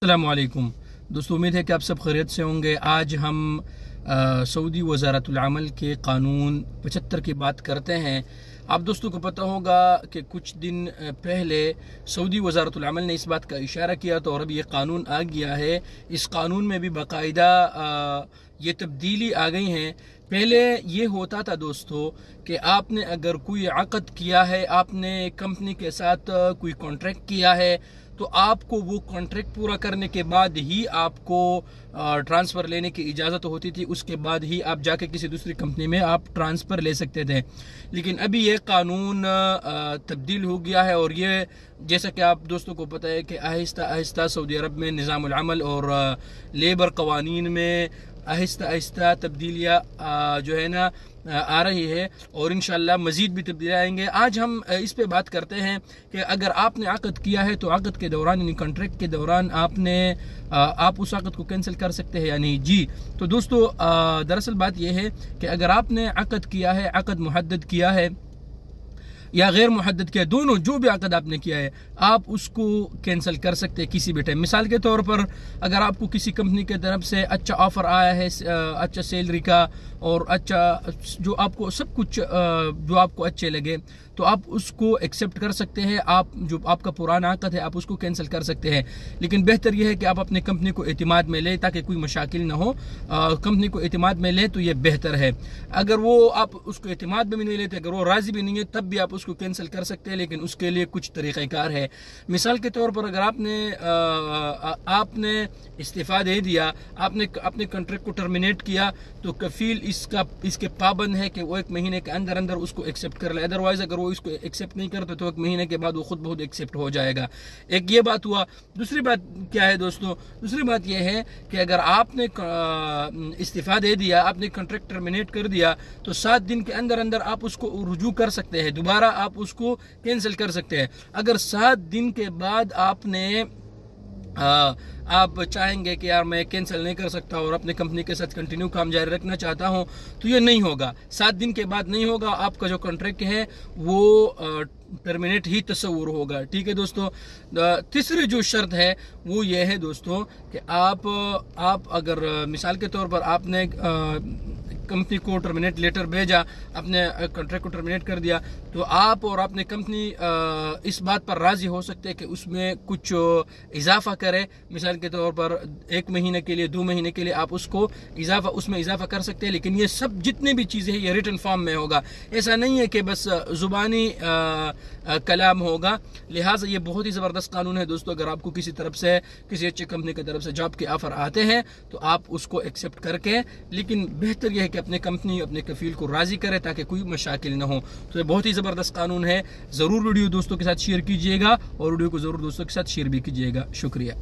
अस्सलामुअलैकुम दोस्तों, उम्मीद है कि आप सब खैरियत से होंगे। आज हम सऊदी वज़ारतुल अमल के कानून 75 की बात करते हैं। आप दोस्तों को पता होगा कि कुछ दिन पहले सऊदी वज़ारतुल अमल ने इस बात का इशारा किया तो और अब ये कानून आ गया है। इस कानून में भी बाकायदा ये तब्दीली आ गई हैं। पहले ये होता था दोस्तों कि आपने अगर कोई अक़द किया है, आपने कंपनी के साथ कोई कॉन्ट्रैक्ट किया है, तो आपको वो कॉन्ट्रैक्ट पूरा करने के बाद ही आपको ट्रांसफ़र लेने की इजाज़त होती थी। उसके बाद ही आप जाके किसी दूसरी कंपनी में आप ट्रांसफ़र ले सकते थे। लेकिन अभी ये कानून तब्दील हो गया है और ये जैसा कि आप दोस्तों को पता है कि आहिस्ता आहिस्ता सऊदी अरब में निज़ामुल अमल और लेबर कवानीन में आहिस्ता आहिस्ता तब्दीलियाँ जो है ना आ रही है और इंशाल्लाह मज़ीद भी तब्दीली आएंगे। आज हम इस पे बात करते हैं कि अगर आपने अक़द किया है तो अक़द के दौरान यानी कॉन्ट्रैक्ट के दौरान आप उस अक़द को कैंसिल कर सकते हैं या नहीं। जी तो दोस्तों, दरअसल बात यह है कि अगर आपने अक़द किया है, अक़द मुहद्दद किया है या गैर मुहद्दद किया, दोनों जो भी अक़द आपने किया है आप उसको कैंसिल कर सकते हैं किसी भी टाइम। मिसाल के तौर पर अगर आपको किसी कंपनी की तरफ से अच्छा ऑफ़र आया है, अच्छा सैलरी का और अच्छा जो आपको सब कुछ जो आपको अच्छे लगे तो आप उसको एक्सेप्ट कर सकते हैं। आप जो आपका पुराना अक़द है आप उसको कैंसिल कर सकते हैं। लेकिन बेहतर यह है कि आप अपने कंपनी को एतमाद में लें ताकि कोई मशाकिल ना हो। कंपनी को एतमाद में लें तो ये बेहतर है। अगर वो आप उसको एतमाद में नहीं लेते, अगर वो राज़ी भी नहीं है, तब भी आप उसको कैंसिल कर सकते हैं, लेकिन उसके लिए कुछ तरीक़ाकार है। मिसाल के तौर पर अगर आपने इस्तीफ़ा दे दिया, आपने अपने कॉन्ट्रैक्ट को टर्मिनेट किया, तो कफ़ील इसके पाबंद है कि वो 1 महीने के अंदर अंदर उसको एक्सेप्ट कर ले। अदरवाइज़ अगर वो इसको एक्सेप्ट नहीं करते तो 1 महीने के बाद वो खुद बहुत एक्सेप्ट हो जाएगा। एक ये बात हुआ। दूसरी बात क्या है दोस्तों? दूसरी बात यह है कि अगर आपने इस्तीफ़ा दे दिया, आपने कॉन्ट्रैक्ट टर्मिनेट कर दिया, तो 7 दिन के अंदर अंदर आप उसको रुजू कर सकते हैं, दोबारा आप उसको कैंसिल कर सकते हैं। अगर 7 दिन के बाद आप चाहेंगे कि यार मैं कैंसिल नहीं कर सकता और अपने कंपनी के साथ कंटिन्यू काम जारी रखना चाहता हूं, तो ये नहीं होगा। 7 दिन के बाद नहीं होगा। आपका जो कॉन्ट्रैक्ट है वो टर्मिनेट ही तस्वुर होगा। ठीक है दोस्तों। तीसरी जो शर्त है वो ये है दोस्तों कि आप अगर मिसाल के तौर पर आपने कंपनी को टर्मिनेट लेटर भेजा, अपने कॉन्ट्रैक्ट को टर्मिनेट कर दिया, तो आप और अपनी कंपनी इस बात पर राज़ी हो सकते हैं कि उसमें कुछ इजाफा करे। मिसाल के तौर पर 1 महीने के लिए, 2 महीने के लिए आप उसको उसमें इजाफा कर सकते हैं। लेकिन ये सब जितने भी चीज़ें हैं ये रिटन फॉर्म में होगा। ऐसा नहीं है कि बस ज़ुबानी कलाम होगा। लिहाजा ये बहुत ही ज़बरदस्त कानून है दोस्तों। अगर आपको किसी तरफ से, किसी अच्छी कंपनी की तरफ से जॉब के ऑफ़र आते हैं तो आप उसको एक्सेप्ट करके, लेकिन बेहतर यह है कि अपने कंपनी, अपने कफील को राज़ी करे ताकि कोई मशाकिल ना हो। तो ये बहुत ही ज़बरदस्त कानून है। ज़रूर वीडियो दोस्तों के साथ शेयर कीजिएगा और वीडियो को ज़रूर दोस्तों के साथ शेयर भी कीजिएगा। शुक्रिया।